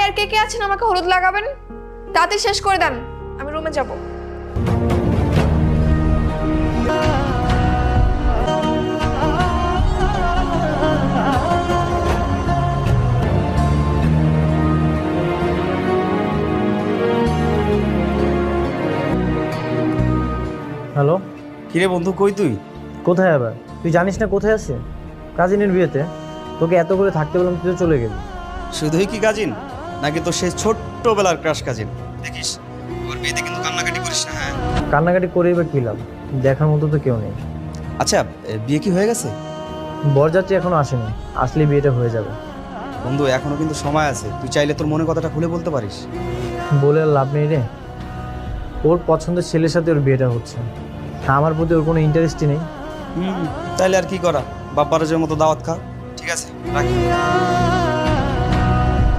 আর কে কে আছেন আমাকে হলুদ লাগাবেন? তাড়াতাড়ি শেষ করে দেন, আমি রুমে যাব। হ্যালো, কিরে বন্ধু, কই তুই? কোথায় আবার? তুই জানিস না কোথায় আছে? কাজিনের বিয়েতে। তোকে এত করে থাকতে বললাম, তুই তো চলে গেলি। শুধুই কি কাজিন, নাকি তোর সেই ছোট্টবেলার ক্রাশ কাজিন? দেখিস ওর বিয়েতে কিন্তু কান্নাকাটি করিস না, হ্যাঁ? কান্নাকাটি করেই বা কী লাভ? দেখার মতো তো কেউ নেই। আচ্ছা, বিয়ে কি হয়ে গেছে? বরযাত্রী এখনো আসেনি, আসলে বিয়েটা হয়ে যাবে। বন্ধু, এখনো কিন্তু সময় আছে, তুই চাইলে তোর মনের কথাটা খুলে বলতে পারিস। বলে আর লাভ নেই রে। ওর পছন্দের ছেলের সাথে ওর বিয়েটা হচ্ছে, আমার প্রতি ওর কোনো ইন্টারেস্টই নেই। তাইলে আর কি করা, বাপ্পারাজের মতো দাওয়াত খা। ঠিক আছে, রাখি।